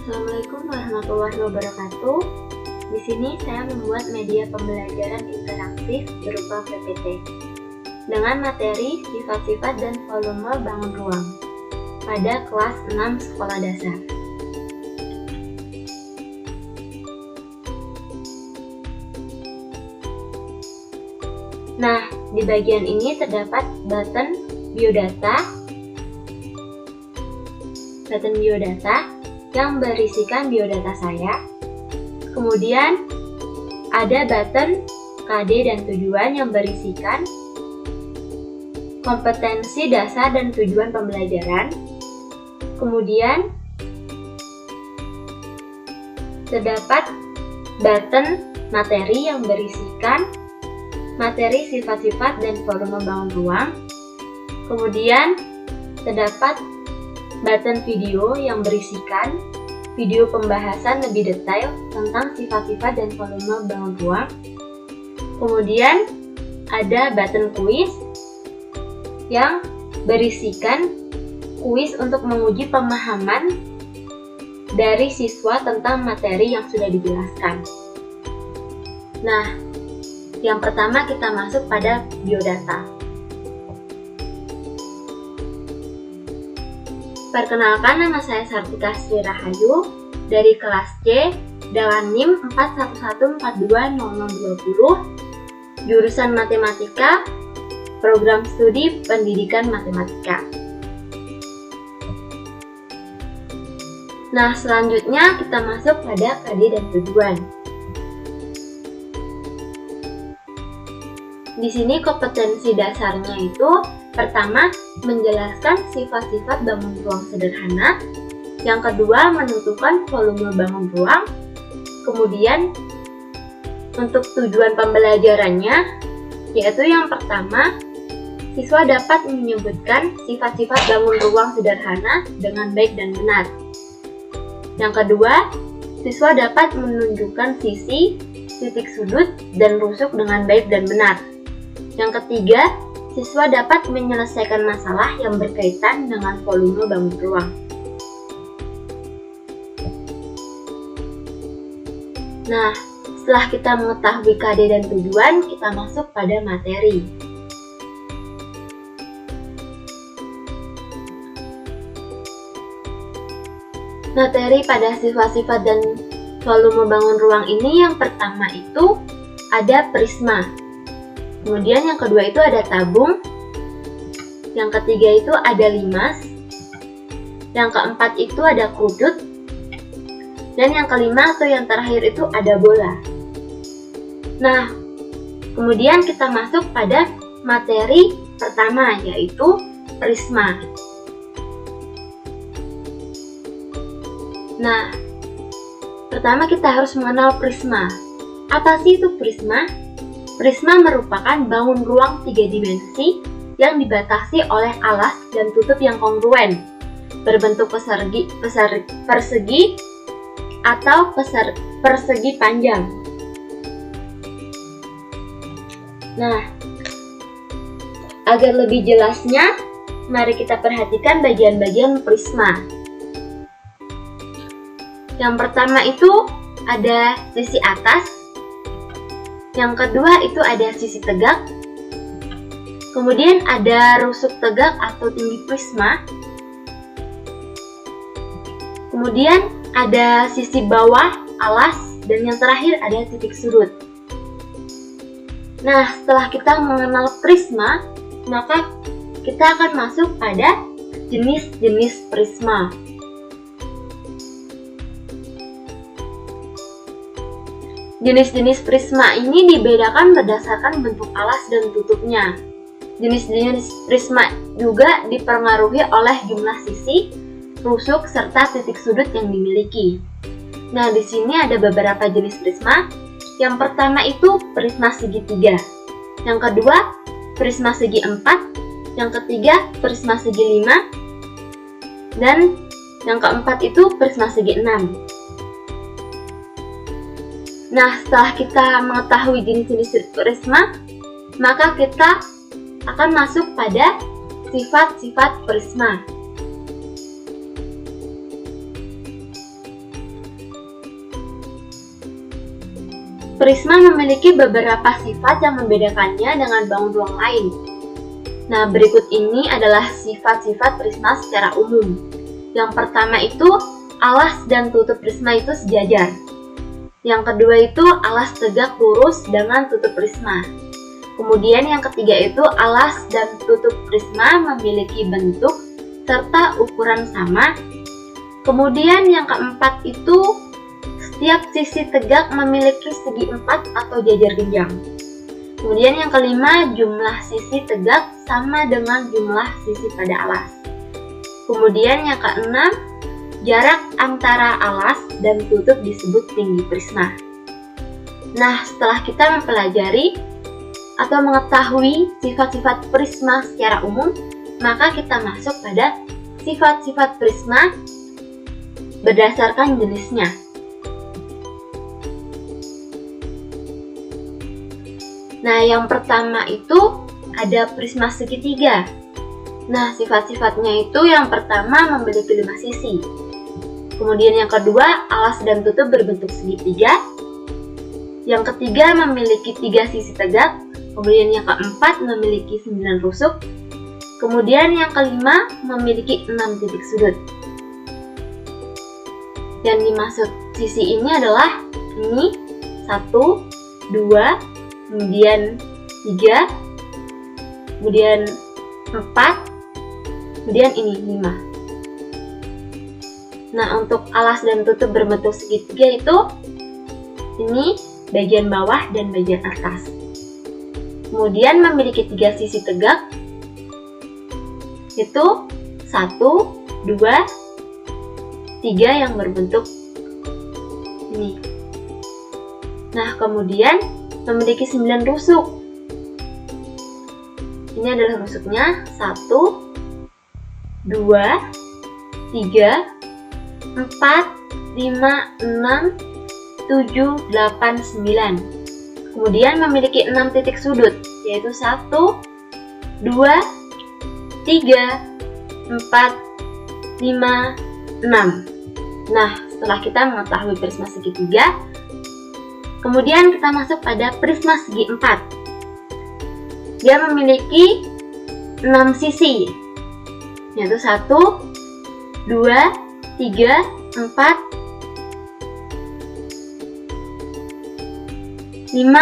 Assalamualaikum warahmatullahi wabarakatuh. Di sini saya membuat media pembelajaran interaktif berupa PPT dengan materi sifat-sifat dan volume bangun ruang pada kelas 6 sekolah dasar. Nah, di bagian ini terdapat button biodata yang berisikan biodata saya. Kemudian ada button KD dan tujuan yang berisikan kompetensi dasar dan tujuan pembelajaran. Kemudian terdapat button materi yang berisikan materi sifat-sifat dan volume bangun ruang. Kemudian terdapat button video yang berisikan video pembahasan lebih detail tentang sifat-sifat dan volume bangun ruang. Kemudian ada button kuis yang berisikan kuis untuk menguji pemahaman dari siswa tentang materi yang sudah dijelaskan. Nah, yang pertama kita masuk pada biodata. Perkenalkan, nama saya Sartika Sri Rahayu dari kelas C dengan NIM 41142020, jurusan Matematika, Program Studi Pendidikan Matematika. Nah, selanjutnya kita masuk pada KD dan tujuan. Di sini kompetensi dasarnya itu pertama, menjelaskan sifat-sifat bangun ruang sederhana. Yang kedua, menentukan volume bangun ruang. Kemudian, untuk tujuan pembelajarannya, yaitu yang pertama, siswa dapat menyebutkan sifat-sifat bangun ruang sederhana dengan baik dan benar. Yang kedua, siswa dapat menunjukkan sisi, titik sudut, dan rusuk dengan baik dan benar. Yang ketiga, siswa dapat menyelesaikan masalah yang berkaitan dengan volume bangun ruang. Nah, setelah kita mengetahui KD dan tujuan, kita masuk pada materi. Materi pada sifat-sifat dan volume bangun ruang ini yang pertama itu ada prisma. Kemudian yang kedua itu ada tabung, yang ketiga itu ada limas, yang keempat itu ada kudut, dan yang kelima atau yang terakhir itu ada bola. Nah, kemudian kita masuk pada materi pertama, yaitu prisma. Nah, pertama kita harus mengenal prisma. Apa sih itu prisma? Prisma merupakan bangun ruang 3 dimensi yang dibatasi oleh alas dan tutup yang kongruen, berbentuk persegi atau persegi panjang. Nah, agar lebih jelasnya, mari kita perhatikan bagian-bagian prisma. Yang pertama itu ada sisi atas. Yang kedua itu ada sisi tegak. Kemudian ada rusuk tegak atau tinggi prisma. Kemudian ada sisi bawah, alas, dan yang terakhir ada titik sudut. Nah, setelah kita mengenal prisma, maka kita akan masuk pada jenis-jenis prisma. Jenis-jenis prisma ini dibedakan berdasarkan bentuk alas dan tutupnya. Jenis-jenis prisma juga dipengaruhi oleh jumlah sisi, rusuk, serta titik sudut yang dimiliki. Nah, di sini ada beberapa jenis prisma. Yang pertama itu prisma segitiga. Yang kedua, prisma segi 4. Yang ketiga, prisma segi 5. Dan yang keempat itu prisma segi 6. Nah, setelah kita mengetahui jenis-jenis prisma, maka kita akan masuk pada sifat-sifat prisma. Prisma memiliki beberapa sifat yang membedakannya dengan bangun ruang lain. Nah, berikut ini adalah sifat-sifat prisma secara umum. Yang pertama itu, alas dan tutup prisma itu sejajar. Yang kedua itu, alas tegak lurus dengan tutup prisma. Kemudian yang ketiga itu, alas dan tutup prisma memiliki bentuk serta ukuran sama. Kemudian yang keempat itu, setiap sisi tegak memiliki segi empat atau jajar genjang. Kemudian yang kelima, jumlah sisi tegak sama dengan jumlah sisi pada alas. Kemudian yang keenam, jarak antara alas dan tutup disebut tinggi prisma. Nah, setelah kita mempelajari atau mengetahui sifat-sifat prisma secara umum, maka kita masuk pada sifat-sifat prisma berdasarkan jenisnya. Nah, yang pertama itu ada prisma segitiga. Nah, sifat-sifatnya itu yang pertama memiliki 5 sisi. Kemudian yang kedua, alas dan tutup berbentuk segitiga. Yang ketiga, memiliki 3 sisi tegak. Kemudian yang keempat, memiliki 9 rusuk. Kemudian yang kelima, memiliki 6 titik sudut. Yang dimaksud sisi ini adalah ini 1, 2, kemudian 3, kemudian 4, kemudian ini 5. Nah, untuk alas dan tutup berbentuk segitiga itu ini bagian bawah dan bagian atas. Kemudian memiliki 3 sisi tegak, itu 1, 2, 3 yang berbentuk ini. Nah, kemudian memiliki 9 rusuk. Ini adalah rusuknya 1, 2, 3, 4, 5, 6, 7, 8, 9. Kemudian memiliki 6 titik sudut, yaitu 1, 2, 3, 4, 5, 6. Nah, setelah kita mengetahui prisma segitiga, kemudian kita masuk pada prisma segi 4. Dia memiliki 6 sisi, yaitu 1, 2, 3, 4, 5,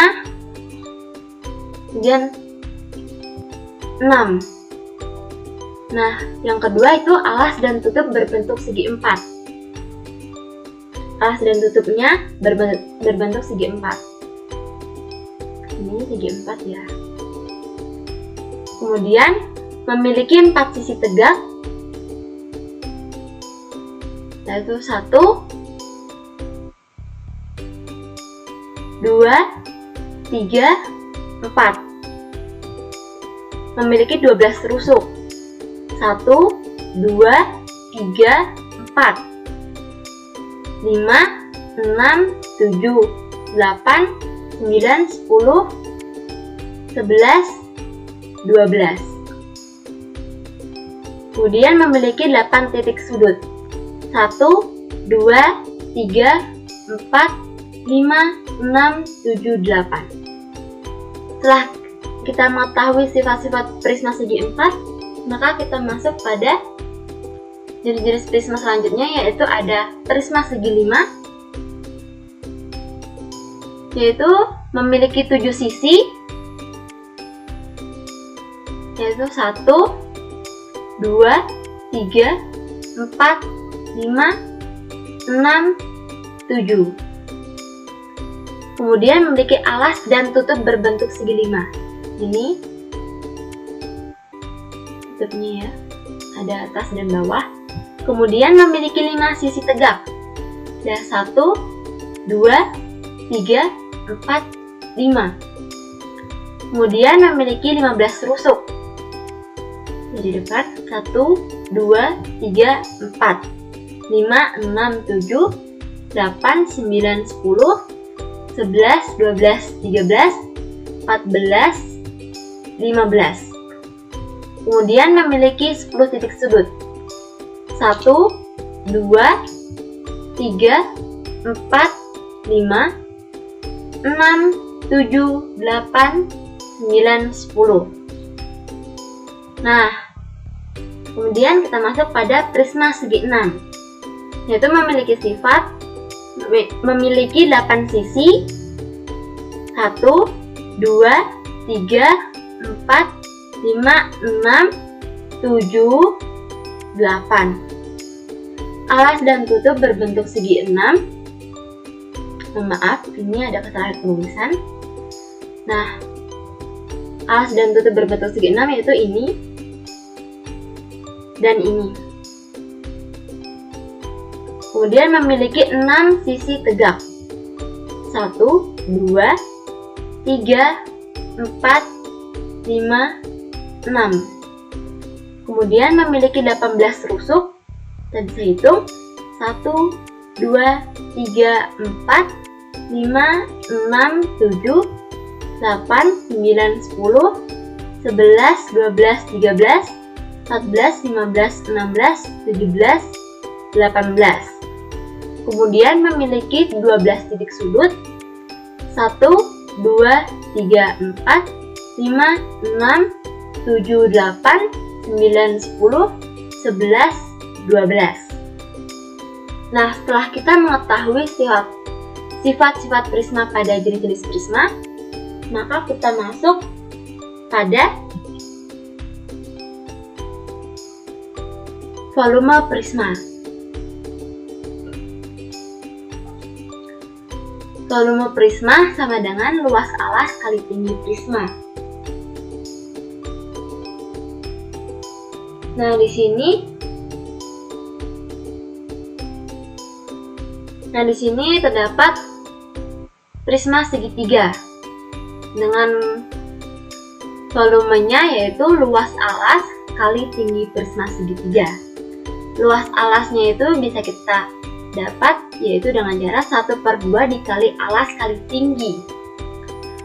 kemudian 6. Nah, yang kedua itu alas dan tutup berbentuk segi 4. Alas dan tutupnya berbentuk segi 4. Ini segi 4 ya. Kemudian memiliki 4 sisi tegak, yaitu 1, 2, 3, 4. Memiliki 12 rusuk. 1, 2, 3, 4. 5, 6, 7, 8, 9, 10, 11, 12. Kemudian memiliki 8 titik sudut. 1, 2, 3, 4, 5, 6, 7, 8. Setelah kita mengetahui sifat-sifat prisma segi 4, maka kita masuk pada jenis-jenis prisma selanjutnya, yaitu ada prisma segi 5, yaitu memiliki 7 sisi, yaitu 1, 2, 3, 4, 5, 6, 7. Kemudian memiliki alas dan tutup berbentuk segi 5. Ini tutupnya ya, ada atas dan bawah. Kemudian memiliki 5 sisi tegak. Ada 1, 2, 3, 4, 5. Kemudian memiliki 15 rusuk. Di depan 1, 2, 3, 4, 5, 6, 7, 8, 9, 10, 11, 12, 13, 14, 15. Kemudian memiliki 10 titik sudut. 1, 2, 3, 4, 5, 6, 7, 8, 9, 10. Nah, kemudian kita masuk pada prisma segi 6, yaitu memiliki sifat memiliki 8 sisi, 1, 2, 3, 4, 5, 6, 7, 8. Alas dan tutup berbentuk segi 6. Maaf, ini ada kesalahan penulisan. Nah, alas dan tutup berbentuk segi 6 yaitu ini dan ini. Kemudian memiliki 6 sisi tegak. 1, 2, 3, 4, 5, 6. Kemudian memiliki 18 rusuk. Kita bisa hitung 1, 2, 3, 4, 5, 6, 7, 8, 9, 10, 11, 12, 13, 14, 15, 16, 17, 18. Kemudian memiliki 12 titik sudut. 1, 2, 3, 4, 5, 6, 7, 8, 9, 10, 11, 12. Nah, setelah kita mengetahui sifat-sifat prisma pada jenis-jenis prisma, maka kita masuk pada volume prisma. Volume prisma sama dengan luas alas kali tinggi prisma. Nah, di sini terdapat prisma segitiga dengan volumenya yaitu luas alas kali tinggi prisma segitiga. Luas alasnya itu bisa kita dapat yaitu dengan cara 1/2 dikali alas kali tinggi.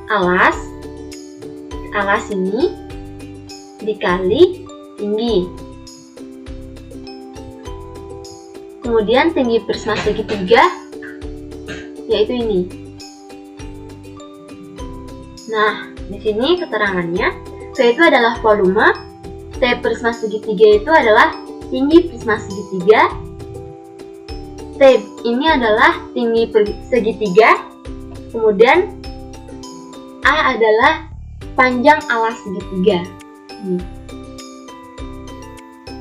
Alas ini dikali tinggi. Kemudian tinggi prisma segitiga yaitu ini. Nah, di sini keterangannya V itu adalah volume, T prisma segitiga itu adalah tinggi prisma segitiga, T ini adalah tinggi segitiga, kemudian A adalah panjang alas segitiga.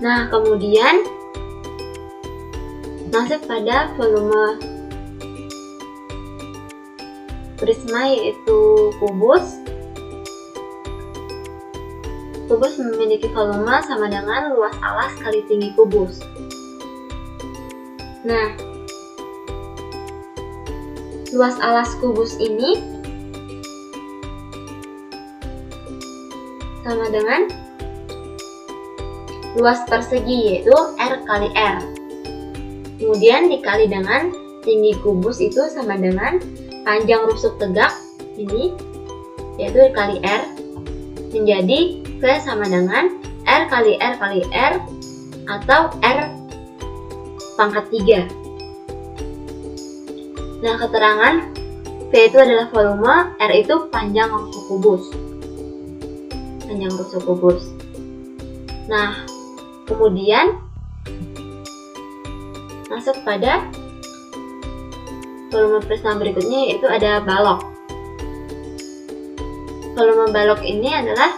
Nah, kemudian masuk pada volume prisma yaitu kubus. Kubus memiliki volume sama dengan luas alas kali tinggi kubus. Nah, luas alas kubus ini sama dengan luas persegi yaitu R kali R. Kemudian dikali dengan tinggi kubus itu sama dengan panjang rusuk tegak ini yaitu dikali R, menjadi V sama dengan R kali R kali R atau R pangkat 3. Nah, keterangan V itu adalah volume, R itu panjang rusuk kubus. Panjang rusuk kubus. Nah, kemudian masuk pada volume prisma berikutnya yaitu ada balok. Volume balok ini adalah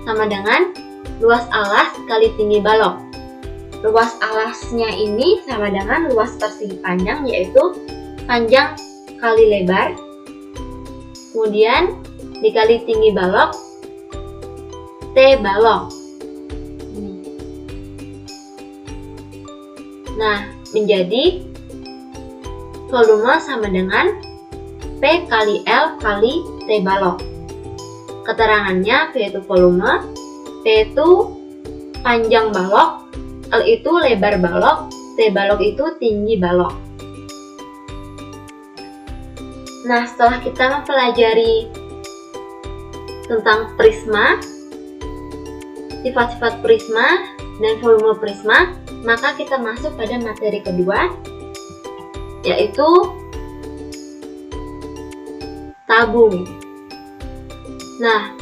sama dengan luas alas kali tinggi balok. Luas alasnya ini sama dengan luas persegi panjang yaitu panjang kali lebar. Kemudian dikali tinggi balok, T balok. Nah, menjadi volume sama dengan P kali L kali T balok. Keterangannya V itu volume, T itu panjang balok, L itu lebar balok, T balok itu tinggi balok. Nah, setelah kita mempelajari tentang prisma, sifat-sifat prisma, dan volume prisma, maka kita masuk pada materi kedua, yaitu tabung. Nah,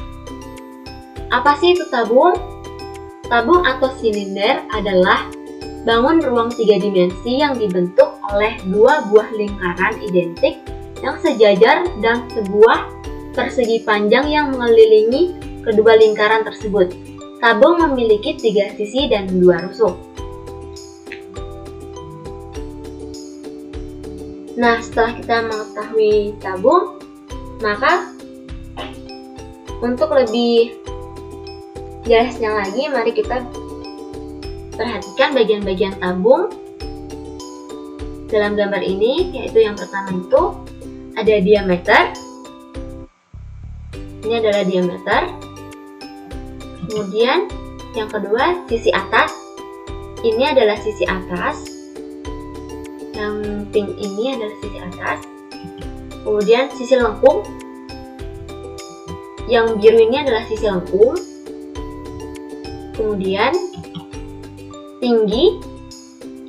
apa sih itu tabung? Tabung atau silinder adalah bangun ruang 3 dimensi yang dibentuk oleh dua buah lingkaran identik yang sejajar dan sebuah persegi panjang yang mengelilingi kedua lingkaran tersebut. Tabung memiliki 3 sisi dan 2 rusuk. Nah, setelah kita mengetahui tabung, maka untuk lebih jelasnya lagi, mari kita perhatikan bagian-bagian tabung dalam gambar ini, yaitu yang pertama itu ada diameter. Ini adalah diameter. Kemudian yang kedua sisi atas. Ini adalah sisi atas. Yang pink ini adalah sisi atas. Kemudian sisi lengkung. Yang biru ini adalah sisi lengkung. Kemudian tinggi,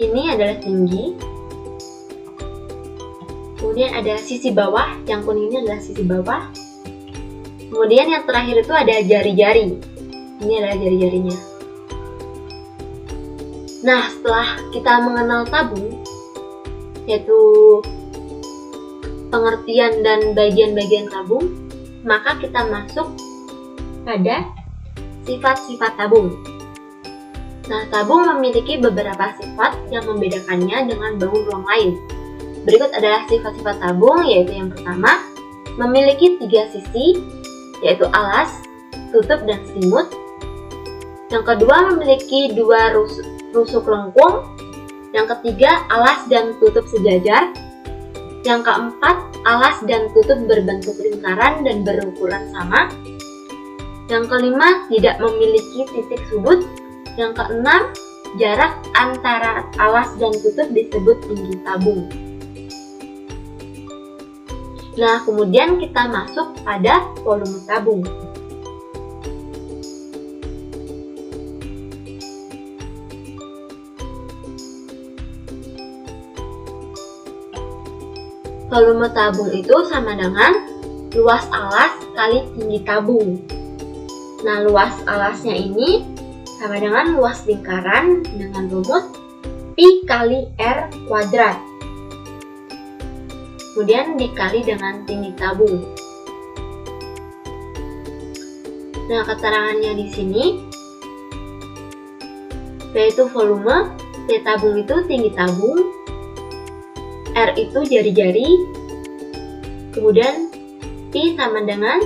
ini adalah tinggi. Kemudian ada sisi bawah, yang kuning ini adalah sisi bawah. Kemudian yang terakhir itu ada jari-jari. Ini adalah jari-jarinya. Nah, setelah kita mengenal tabung, yaitu pengertian dan bagian-bagian tabung, maka kita masuk pada sifat-sifat tabung. Nah, tabung memiliki beberapa sifat yang membedakannya dengan bangun ruang lain. Berikut adalah sifat-sifat tabung, yaitu yang pertama, memiliki 3 sisi, yaitu alas, tutup, dan selimut. Yang kedua, memiliki 2 rusuk lengkung. Yang ketiga, alas dan tutup sejajar. Yang keempat, alas dan tutup berbentuk lingkaran dan berukuran sama. Yang kelima, tidak memiliki titik sudut. Yang keenam, jarak antara alas dan tutup disebut tinggi tabung. Nah, kemudian kita masuk pada volume tabung. Volume tabung itu sama dengan luas alas kali tinggi tabung. Nah, luas alasnya ini sama dengan luas lingkaran dengan rumus pi kali r kuadrat. Kemudian dikali dengan tinggi tabung. Nah, keterangannya di sini yaitu volume, T tabung itu tinggi tabung, R itu jari-jari, kemudian Pi sama dengan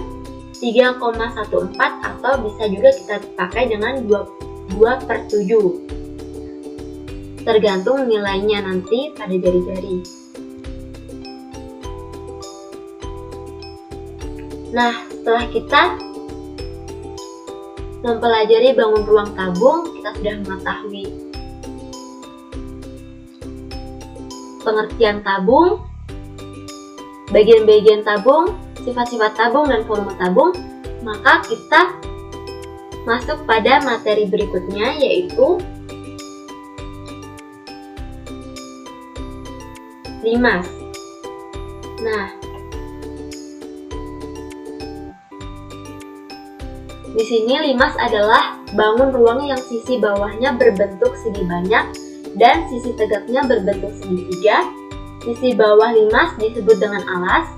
3,14 atau bisa juga kita pakai dengan 2/7. Tergantung nilainya nanti pada jari-jari. Nah, setelah kita mempelajari bangun ruang tabung, kita sudah mengetahui pengertian tabung, bagian-bagian tabung, sifat-sifat tabung, dan volume tabung. Maka kita masuk pada materi berikutnya, yaitu limas. Nah, di sini limas adalah bangun ruang yang sisi bawahnya berbentuk segi banyak dan sisi tegaknya berbentuk segitiga. Sisi bawah limas disebut dengan alas.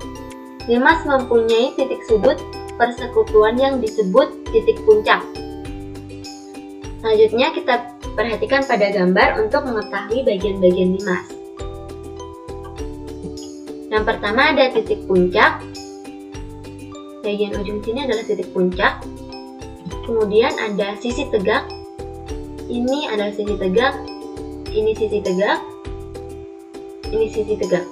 Limas mempunyai titik sudut persekutuan yang disebut titik puncak. Selanjutnya kita perhatikan pada gambar untuk mengetahui bagian-bagian limas. Yang pertama ada titik puncak. Bagian ujung sini adalah titik puncak. Kemudian ada sisi tegak. Ini adalah sisi tegak. Ini sisi tegak. Ini sisi tegak.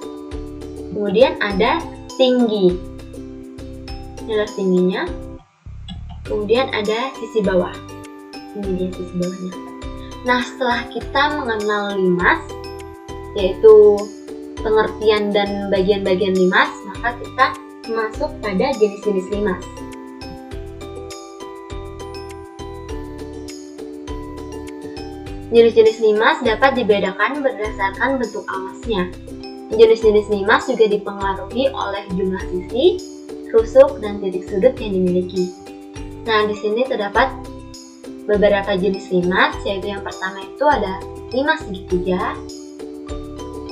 Kemudian ada tinggi. Ini adalah tingginya. Kemudian ada sisi bawah. Ini dia sisi bawahnya. Nah, setelah kita mengenal limas, yaitu pengertian dan bagian-bagian limas, maka kita masuk pada jenis-jenis limas. Jenis-jenis limas dapat dibedakan berdasarkan bentuk alasnya. Jenis-jenis limas juga dipengaruhi oleh jumlah sisi, rusuk, dan titik sudut yang dimiliki. Nah, di sini terdapat beberapa jenis limas, yaitu yang pertama itu ada limas segitiga,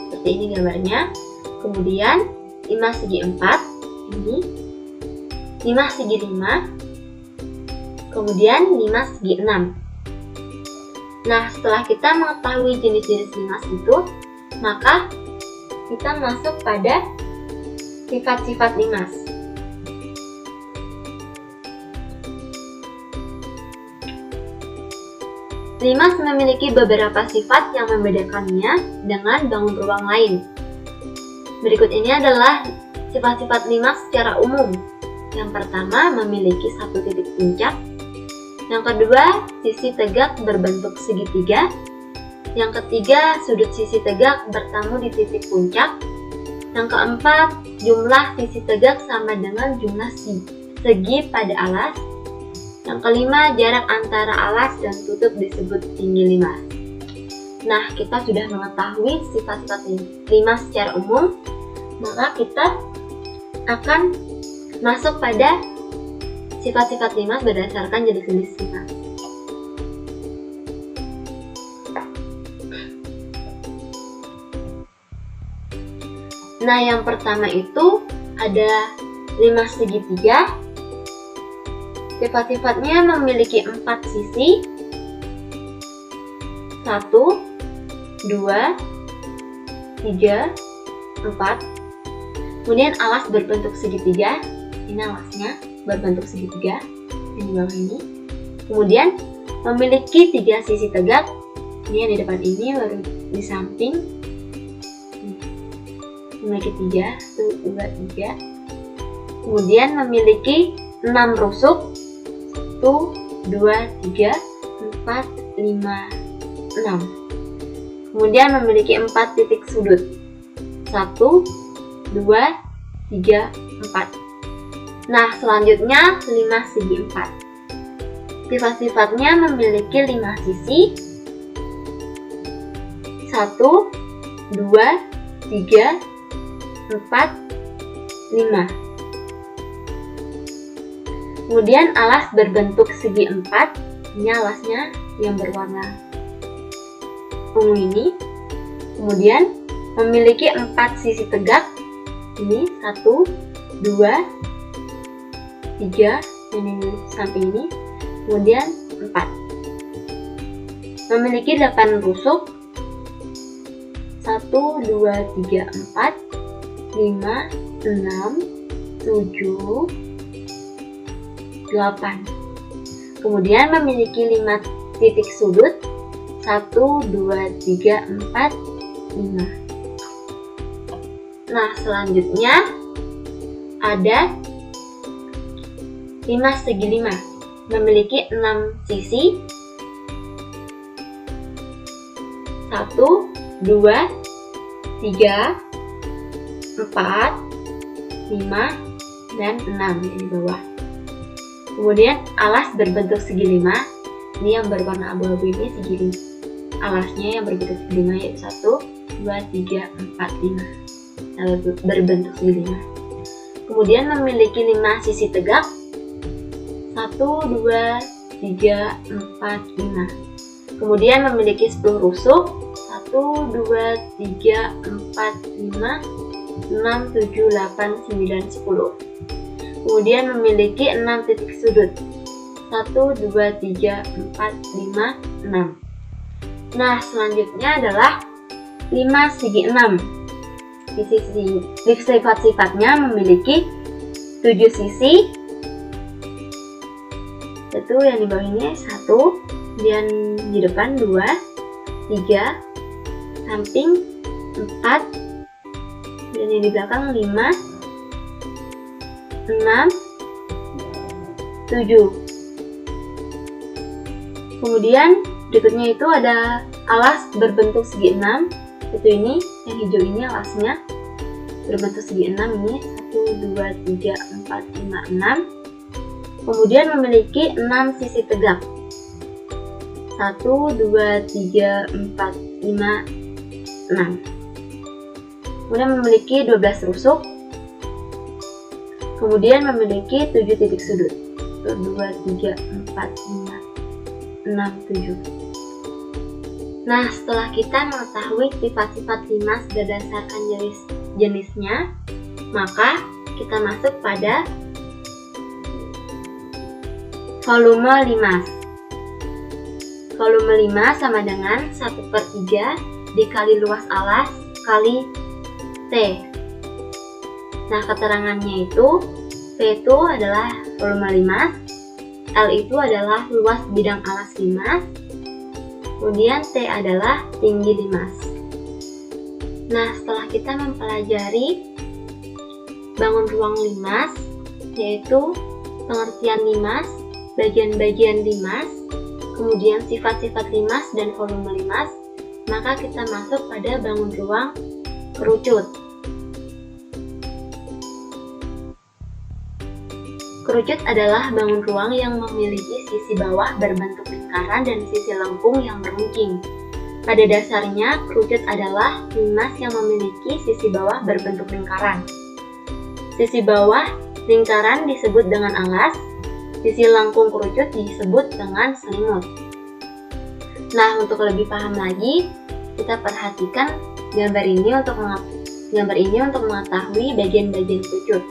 seperti ini gambarnya. Kemudian limas segi 4, ini limas segi 5, kemudian limas segi 6. Nah, setelah kita mengetahui jenis-jenis limas itu, maka kita masuk pada sifat-sifat limas. Limas memiliki beberapa sifat yang membedakannya dengan bangun ruang lain. Berikut ini adalah sifat-sifat limas secara umum. Yang pertama, memiliki satu titik puncak. Yang kedua, sisi tegak berbentuk segitiga. Yang ketiga, sudut sisi tegak bertemu di titik puncak. Yang keempat, jumlah sisi tegak sama dengan jumlah segi pada alas. Yang kelima, jarak antara alas dan tutup disebut tinggi limas. Nah, kita sudah mengetahui sifat-sifat limas secara umum, maka kita akan masuk pada sifat-sifat limas berdasarkan jenis-jenis limas. Nah, yang pertama itu ada limas segitiga. Sifat-sifatnya memiliki 4 sisi. 1, 2, 3, 4. Kemudian alas berbentuk segitiga. Ini alasnya berbentuk segitiga yang di bawah ini. Kemudian memiliki 3 sisi tegak. Ini yang di depan ini, baru di samping memiliki 3, 1, 2, 3. Kemudian memiliki 6 rusuk. 1, 2, 3, 4, 5, 6. Kemudian memiliki 4 titik sudut. 1, 2, 3, 4. Nah, selanjutnya limas segi 4. Sifat-sifatnya memiliki 5 sisi. 1, 2, 3, 4, 5. Kemudian alas berbentuk segi 4. Ini alasnya yang berwarna ungu ini. Kemudian memiliki 4 sisi tegak. Ini 1, 2, 3, dan ini samping ini. Kemudian 4. Memiliki 8 rusuk. 1, 2, 3, 4, 5, 6, 7, 8. Kemudian memiliki 5 titik sudut. 1, 2, 3, 4, 5. Nah, selanjutnya ada limas segi 5. Memiliki 6 sisi. 1, 2, 3, 4, 5, dan 6 di bawah. Kemudian alas berbentuk segi 5. Ini yang berwarna abu-abu ini segi 5. Alasnya yang berbentuk segi 5 yaitu 1, 2, 3, 4, 5. Berbentuk segi 5. Kemudian memiliki 5 sisi tegak. 1, 2, 3, 4, 5. Kemudian memiliki 10 rusuk. 1, 2, 3, 4, 5, 6, 7, 8, 9, 10. Kemudian memiliki 6 titik sudut. 1, 2, 3, 4, 5, 6. Nah, selanjutnya adalah limas segi 6. Sifat-sifatnya memiliki 7 sisi. Itu yang di bawah ini 1, kemudian di depan 2, 3, samping 4, dan yang di belakang 5, 6, 7. Kemudian berikutnya itu ada alas berbentuk segi 6. Itu ini, yang hijau ini alasnya berbentuk segi 6. Ini 1, 2, 3, 4, 5, 6. Kemudian memiliki 6 sisi tegak. 1, 2, 3, 4, 5, 6. Kemudian memiliki 12 rusuk. Kemudian memiliki 7 titik sudut. 1, 2, 3, 4, 5, 6, 7. Nah, setelah kita mengetahui sifat-sifat limas berdasarkan jenisnya, maka kita masuk pada volume limas. Volume limas sama dengan 1/3 dikali luas alas kali T. Nah, keterangannya itu P itu adalah volume limas, L itu adalah luas bidang alas limas, kemudian T adalah tinggi limas. Nah, setelah kita mempelajari bangun ruang limas, yaitu pengertian limas, bagian-bagian limas, kemudian sifat-sifat limas dan volume limas, maka kita masuk pada bangun ruang kerucut. Kerucut adalah bangun ruang yang memiliki sisi bawah berbentuk lingkaran dan sisi lengkung yang berungking. Pada dasarnya, kerucut adalah limas yang memiliki sisi bawah berbentuk lingkaran. Sisi bawah lingkaran disebut dengan alas, sisi lengkung kerucut disebut dengan selimut. Nah, untuk lebih paham lagi, kita perhatikan gambar ini untuk mengetahui bagian-bagian kerucut.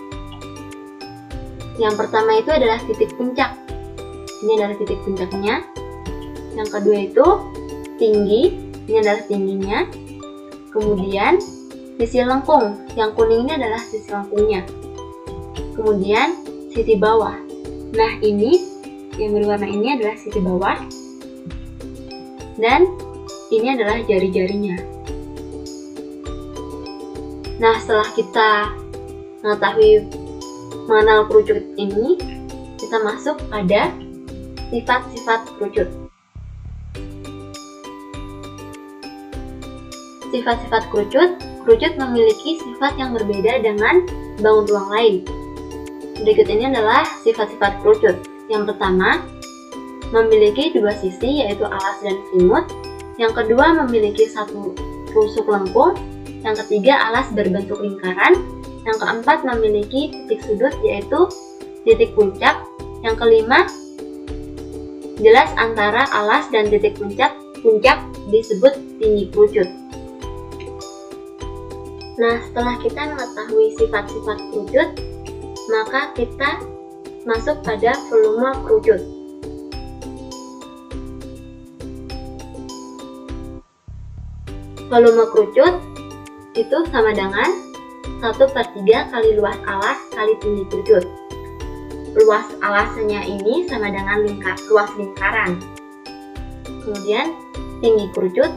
Yang pertama itu adalah titik puncak. Ini adalah titik puncaknya. Yang kedua itu tinggi. Ini adalah tingginya. Kemudian sisi lengkung. Yang kuning ini adalah sisi lengkungnya. Kemudian sisi bawah. Nah, ini yang berwarna ini adalah sisi bawah. Dan ini adalah jari-jarinya. Nah, setelah kita mengenal kerucut ini, kita masuk pada sifat-sifat kerucut. Sifat-sifat kerucut memiliki sifat yang berbeda dengan bangun ruang lain. Berikut ini adalah sifat-sifat kerucut. Yang pertama, memiliki dua sisi yaitu alas dan selimut. Yang kedua, memiliki satu rusuk lengkung. Yang ketiga, alas berbentuk lingkaran. Yang keempat, memiliki titik sudut yaitu titik puncak. Yang kelima, jelas antara alas dan titik puncak disebut tinggi kerucut. Nah, setelah kita mengetahui sifat-sifat kerucut, maka kita masuk pada volume kerucut. Volume kerucut itu sama dengan 1/3 kali luas alas kali tinggi kerucut. Luas alasnya ini sama dengan luas lingkaran. Kemudian tinggi kerucut.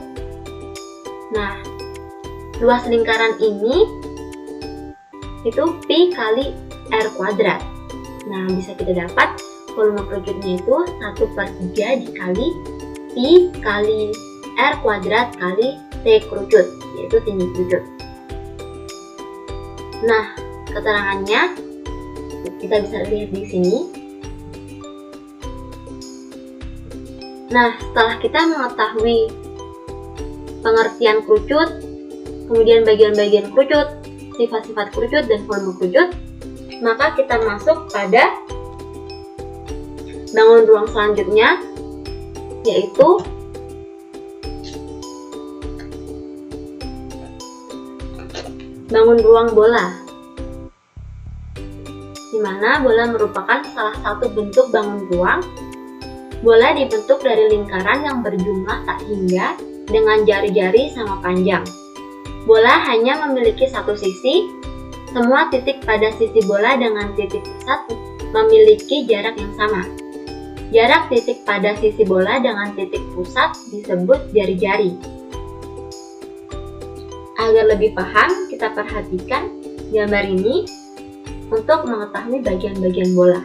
Nah, luas lingkaran ini itu pi kali r kuadrat. Nah, bisa kita dapat volume kerucutnya itu 1/3 dikali pi kali r kuadrat kali t kerucut, yaitu tinggi kerucut. Nah, keterangannya kita bisa lihat di sini. Nah, setelah kita mengetahui pengertian kerucut, kemudian bagian-bagian kerucut, sifat-sifat kerucut dan volume kerucut, maka kita masuk pada bangun ruang selanjutnya, yaitu bangun ruang bola, di mana bola merupakan salah satu bentuk bangun ruang. Bola dibentuk dari lingkaran yang berjumlah tak hingga dengan jari-jari sama panjang. Bola hanya memiliki satu sisi. Semua titik pada sisi bola dengan titik pusat memiliki jarak yang sama. Jarak titik pada sisi bola dengan titik pusat disebut jari-jari. Agar lebih paham, kita perhatikan gambar ini untuk mengetahui bagian-bagian bola.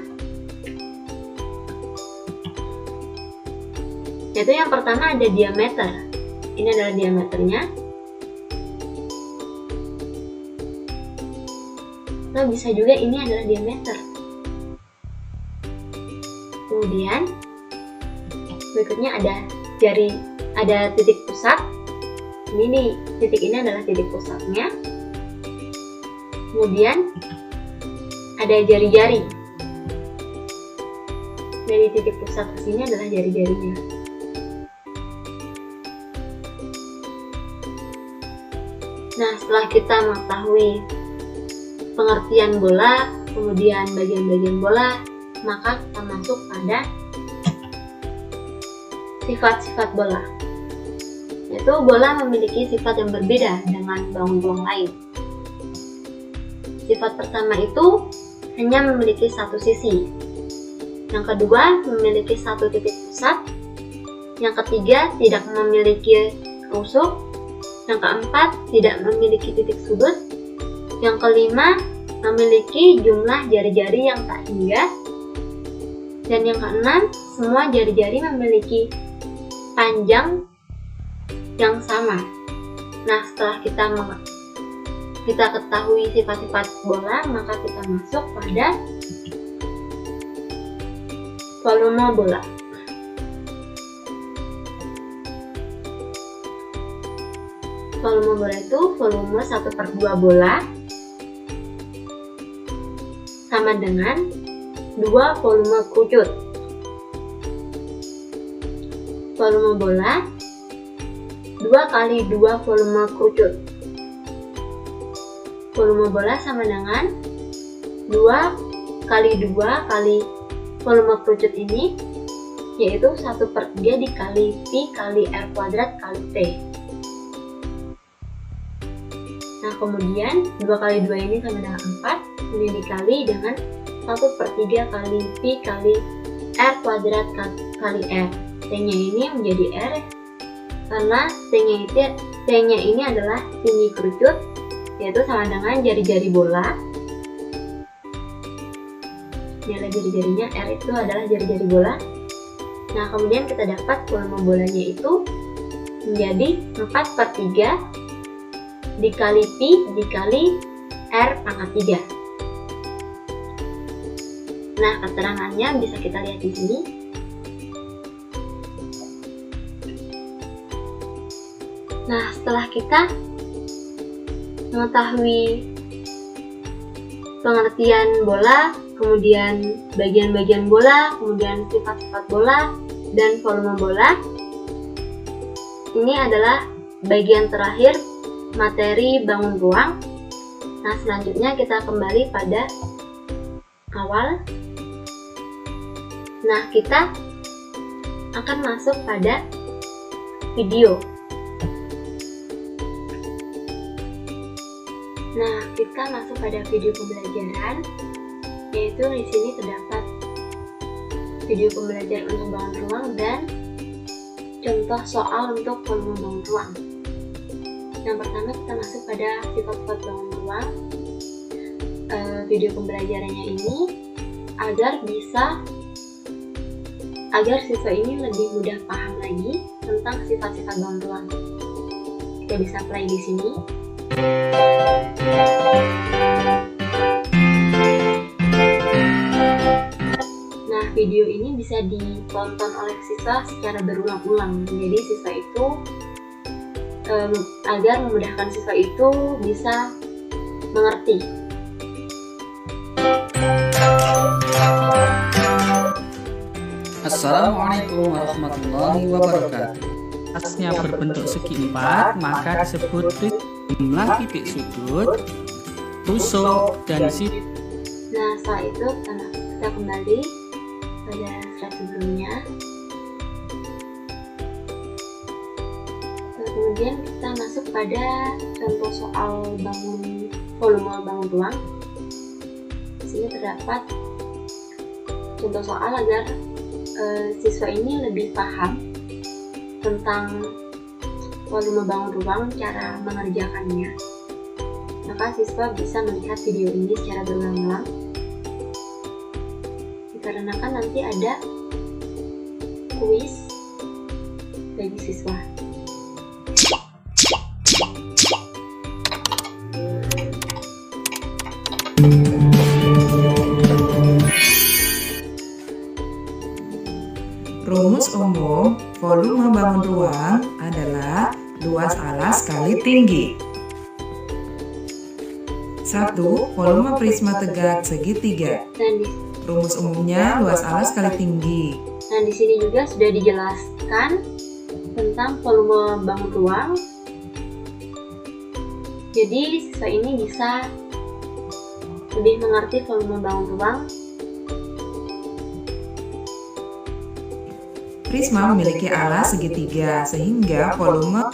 Yaitu yang pertama ada diameter. Ini adalah diameternya. Nah, bisa juga ini adalah diameter. Kemudian berikutnya ada titik pusat. Ini titik ini adalah titik pusatnya. Kemudian ada jari-jari. Dari titik pusat ke sini adalah jari-jarinya. Nah, setelah kita mengetahui pengertian bola, kemudian bagian-bagian bola, maka kita masuk pada sifat-sifat bola. Yaitu bola memiliki sifat yang berbeda dengan bangun ruang lain. Sifat pertama itu hanya memiliki satu sisi. Yang kedua, memiliki satu titik pusat. Yang ketiga, tidak memiliki rusuk. Yang keempat, tidak memiliki titik sudut. Yang kelima, memiliki jumlah jari-jari yang tak hingga. Dan yang keenam, semua jari-jari memiliki panjang yang sama. Nah, setelah kita ketahui sifat-sifat bola, maka kita masuk pada volume bola. Volume bola itu volume 1/2 bola sama dengan 2 volume kerucut. Volume bola 2 kali 2 volume kerucut. Volume bola sama dengan 2 kali 2 kali volume kerucut ini, yaitu 1/3 dikali Pi kali R kuadrat kali T. Nah, kemudian 2 kali 2 ini sama dengan 4, kemudian dikali dengan 1/3 kali Pi kali R kuadrat kali R. T-nya ini menjadi R, karena T-nya ini adalah tinggi kerucut, yaitu sama dengan jari-jari bola. Ini adalah jari-jarinya, R itu adalah jari-jari bola. Nah, kemudian kita dapat volume bolanya itu menjadi 4/3 dikali Pi dikali R pangkat 3. Nah, keterangannya bisa kita lihat di sini. Nah, setelah kita mengetahui pengertian bola, kemudian bagian-bagian bola, kemudian sifat-sifat bola, dan volume bola, ini adalah bagian terakhir materi bangun ruang. Nah, selanjutnya kita kembali pada awal. Nah, kita akan masuk pada video. Nah, kita masuk pada video pembelajaran, yaitu di sini terdapat video pembelajaran untuk bangun ruang dan contoh soal untuk volume bangun ruang. Yang pertama, kita masuk pada sifat-sifat bangun ruang. Video pembelajarannya ini agar siswa ini lebih mudah paham lagi tentang sifat-sifat bangun ruang. Kita bisa play di sini. Nah, video ini bisa ditonton oleh siswa secara berulang-ulang. Jadi siswa itu agar memudahkan siswa itu bisa mengerti. Assalamualaikum warahmatullahi wabarakatuh. Atasnya berbentuk segi 4, maka disebut jumlah titik sudut, tusuk, dan sisi. Nah, setelah itu kita kembali pada slide sebelumnya. Kemudian kita masuk pada contoh soal volume bangun ruang. Di sini terdapat contoh soal agar siswa ini lebih paham tentang volume bangun ruang, cara mengerjakannya. Maka siswa bisa melihat video ini secara berulang-ulang, dikarenakan nanti ada kuis bagi siswa. Rumus umum volume bangun ruang adalah luas alas kali tinggi. 1. Volume prisma tegak segitiga. Dan di, Rumus umumnya luas alas kali tinggi. di sini juga sudah dijelaskan tentang volume bangun ruang. Jadi siswa ini bisa lebih mengerti volume bangun ruang. Prisma memiliki alas segitiga sehingga volume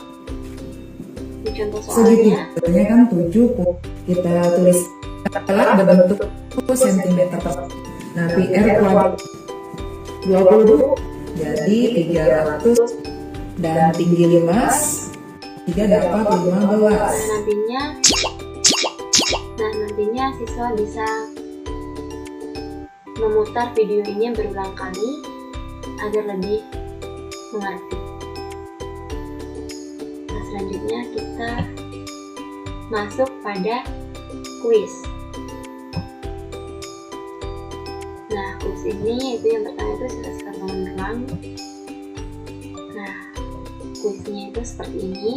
Di contoh soalnya, segitiganya kan 7. Kita tulis alat berbentuk cm. Nah, PR kuadrat 20 jadi 300 dan tinggi 5 3 dapat 15. nantinya siswa bisa memutar video ini berulang kali agar lebih mengerti. Nah, selanjutnya kita masuk pada kuis. Nah, kuis ini itu yang pertama itu sifat-sifat bangun ruang. Nah, kuisnya itu seperti ini.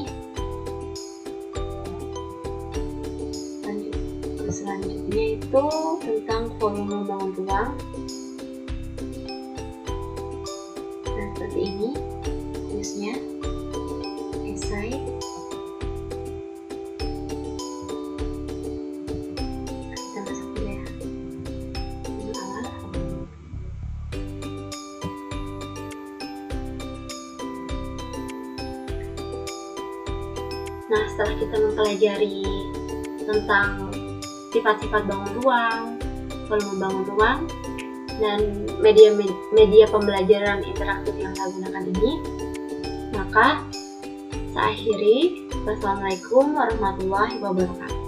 Selanjutnya itu tentang volume bangun ruang. Nah, seperti ini kuisnya. Esai. Kita masuk dulu ya. Awal. Nah, setelah kita mempelajari tentang sifat-sifat bangun ruang, volume bangun ruang, dan media pembelajaran interaktif yang saya gunakan ini, maka saya akhiri. Wassalamualaikum warahmatullahi wabarakatuh.